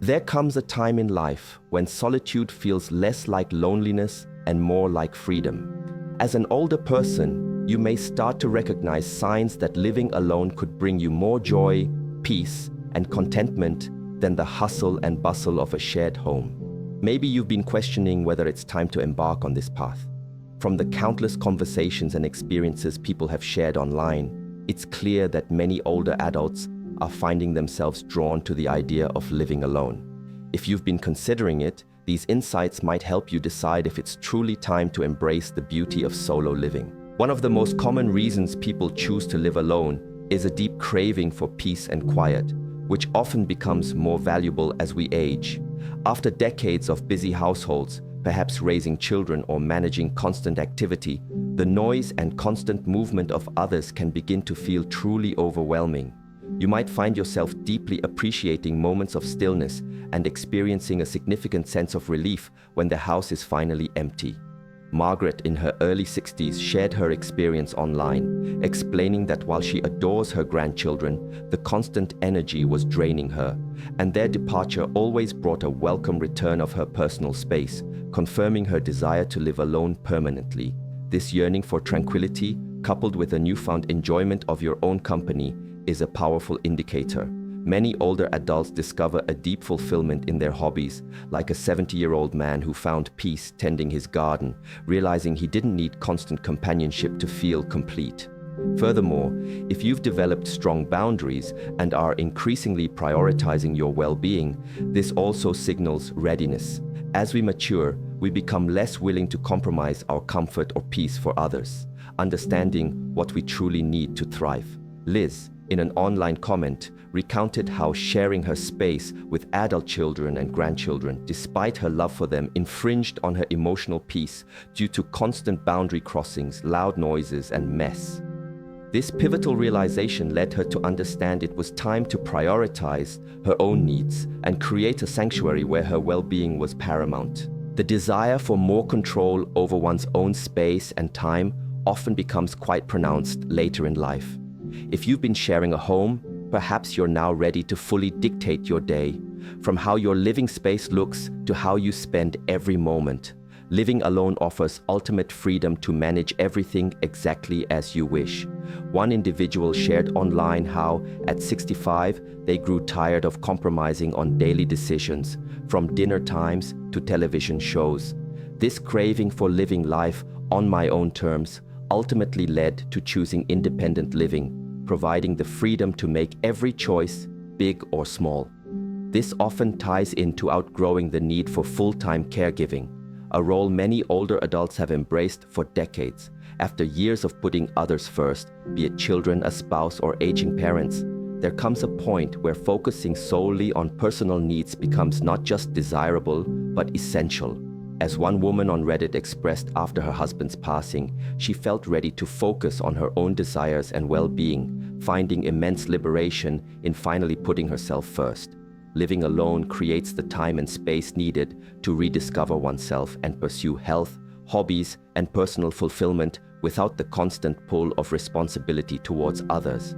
There comes a time in life when solitude feels less like loneliness and more like freedom. As an older person, you may start to recognize signs that living alone could bring you more joy, peace, and contentment than the hustle and bustle of a shared home. Maybe you've been questioning whether it's time to embark on this path. From the countless conversations and experiences people have shared online, it's clear that many older adults are finding themselves drawn to the idea of living alone. If you've been considering it, these insights might help you decide if it's truly time to embrace the beauty of solo living. One of the most common reasons people choose to live alone is a deep craving for peace and quiet, which often becomes more valuable as we age. After decades of busy households, perhaps raising children or managing constant activity, the noise and constant movement of others can begin to feel truly overwhelming. You might find yourself deeply appreciating moments of stillness and experiencing a significant sense of relief when the house is finally empty. Margaret, in her early 60s, shared her experience online, explaining that while she adores her grandchildren, the constant energy was draining her, and their departure always brought a welcome return of her personal space, confirming her desire to live alone permanently. This yearning for tranquility, coupled with a newfound enjoyment of your own company, is a powerful indicator. Many older adults discover a deep fulfillment in their hobbies, like a 70-year-old man who found peace tending his garden, realizing he didn't need constant companionship to feel complete. Furthermore, if you've developed strong boundaries and are increasingly prioritizing your well-being, this also signals readiness. As we mature, we become less willing to compromise our comfort or peace for others, understanding what we truly need to thrive. Liz, in an online comment, recounted how sharing her space with adult children and grandchildren, despite her love for them, infringed on her emotional peace due to constant boundary crossings, loud noises, and mess. This pivotal realization led her to understand it was time to prioritize her own needs and create a sanctuary where her well-being was paramount. The desire for more control over one's own space and time often becomes quite pronounced later in life. If you've been sharing a home, perhaps you're now ready to fully dictate your day, from how your living space looks to how you spend every moment. Living alone offers ultimate freedom to manage everything exactly as you wish. One individual shared online how, at 65, they grew tired of compromising on daily decisions, from dinner times to television shows. This craving for living life on my own terms ultimately led to choosing independent living, providing the freedom to make every choice, big or small. This often ties into outgrowing the need for full-time caregiving, a role many older adults have embraced for decades. After years of putting others first, be it children, a spouse, or aging parents, there comes a point where focusing solely on personal needs becomes not just desirable, but essential. As one woman on Reddit expressed after her husband's passing, she felt ready to focus on her own desires and well-being, finding immense liberation in finally putting herself first. Living alone creates the time and space needed to rediscover oneself and pursue health, hobbies, and personal fulfillment without the constant pull of responsibility towards others.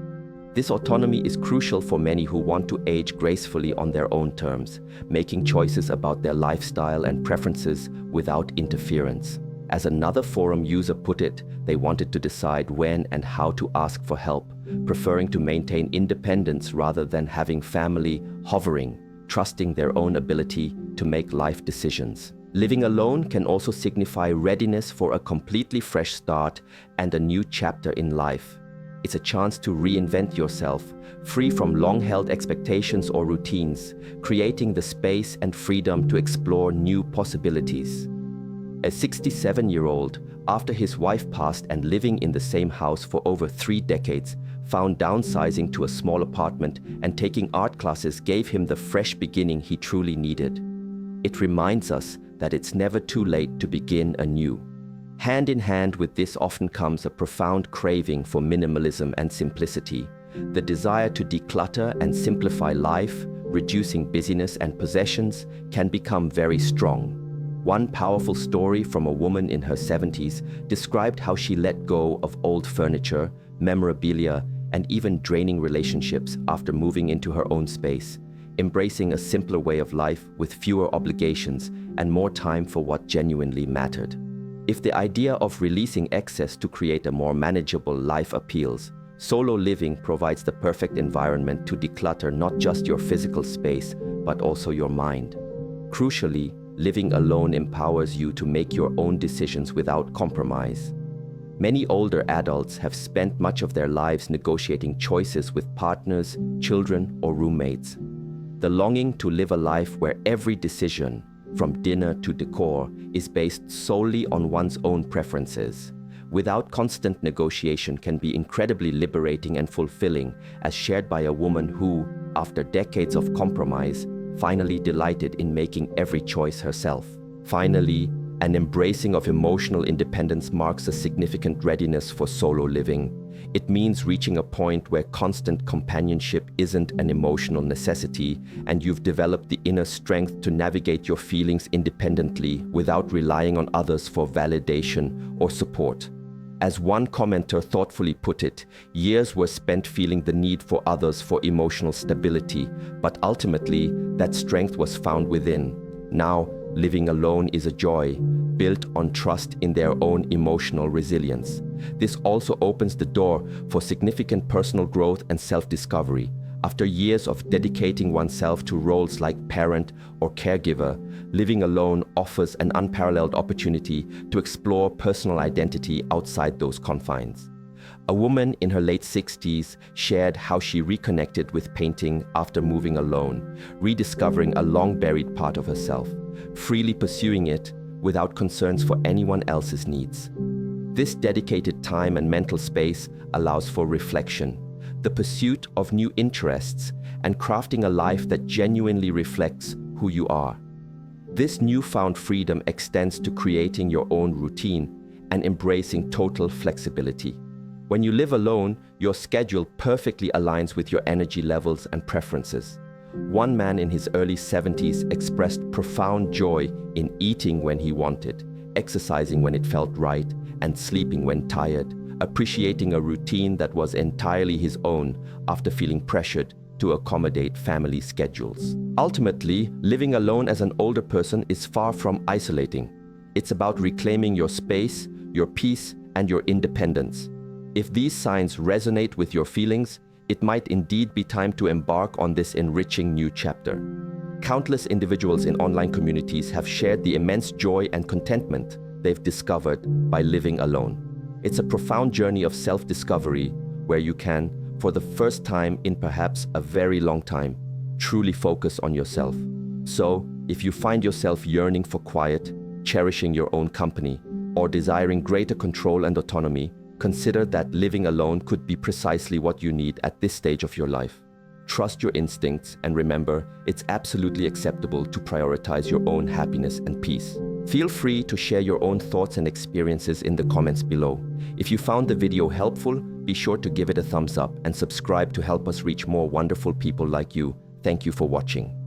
This autonomy is crucial for many who want to age gracefully on their own terms, making choices about their lifestyle and preferences without interference. As another forum user put it, they wanted to decide when and how to ask for help, preferring to maintain independence rather than having family hovering, trusting their own ability to make life decisions. Living alone can also signify readiness for a completely fresh start and a new chapter in life. It's a chance to reinvent yourself, free from long-held expectations or routines, creating the space and freedom to explore new possibilities. A 67-year-old, after his wife passed and living in the same house for over 3 decades, found downsizing to a small apartment and taking art classes gave him the fresh beginning he truly needed. It reminds us that it's never too late to begin anew. Hand in hand with this often comes a profound craving for minimalism and simplicity, the desire to declutter and simplify life, reducing busyness and possessions, can become very strong. One powerful story from a woman in her 70s described how she let go of old furniture, memorabilia, and even draining relationships after moving into her own space. embracing a simpler way of life with fewer obligations and more time for what genuinely mattered. If the idea of releasing excess to create a more manageable life appeals, solo living provides the perfect environment to declutter not just your physical space, but also your mind. Crucially, living alone empowers you to make your own decisions without compromise. Many older adults have spent much of their lives negotiating choices with partners, children, or roommates. The longing to live a life where every decision, from dinner to decor, is based solely on one's own preferences, without constant negotiation, can be incredibly liberating and fulfilling, as shared by a woman who, after decades of compromise, finally delighted in making every choice herself. Finally, an embracing of emotional independence marks a significant readiness for solo living. It means reaching a point where constant companionship isn't an emotional necessity, and you've developed the inner strength to navigate your feelings independently without relying on others for validation or support. As one commenter thoughtfully put it, years were spent feeling the need for others for emotional stability, but ultimately, that strength was found within. Now, living alone is a joy, built on trust in their own emotional resilience. This also opens the door for significant personal growth and self-discovery. After years of dedicating oneself to roles like parent or caregiver, living alone offers an unparalleled opportunity to explore personal identity outside those confines. A woman in her late 60s shared how she reconnected with painting after moving alone, rediscovering a long-buried part of herself, freely pursuing it without concerns for anyone else's needs. This dedicated time and mental space allows for reflection, the pursuit of new interests, and crafting a life that genuinely reflects who you are. This newfound freedom extends to creating your own routine and embracing total flexibility. When you live alone, your schedule perfectly aligns with your energy levels and preferences. One man in his early 70s expressed profound joy in eating when he wanted, exercising when it felt right, and sleeping when tired, appreciating a routine that was entirely his own after feeling pressured to accommodate family schedules. Ultimately, living alone as an older person is far from isolating. It's about reclaiming your space, your peace, and your independence. If these signs resonate with your feelings, it might indeed be time to embark on this enriching new chapter. Countless individuals in online communities have shared the immense joy and contentment they've discovered by living alone. It's a profound journey of self-discovery where you can, for the first time in perhaps a very long time, truly focus on yourself. So, if you find yourself yearning for quiet, cherishing your own company, or desiring greater control and autonomy, consider that living alone could be precisely what you need at this stage of your life. Trust your instincts and remember, it's absolutely acceptable to prioritize your own happiness and peace. Feel free to share your own thoughts and experiences in the comments below. If you found the video helpful, be sure to give it a thumbs up and subscribe to help us reach more wonderful people like you. Thank you for watching.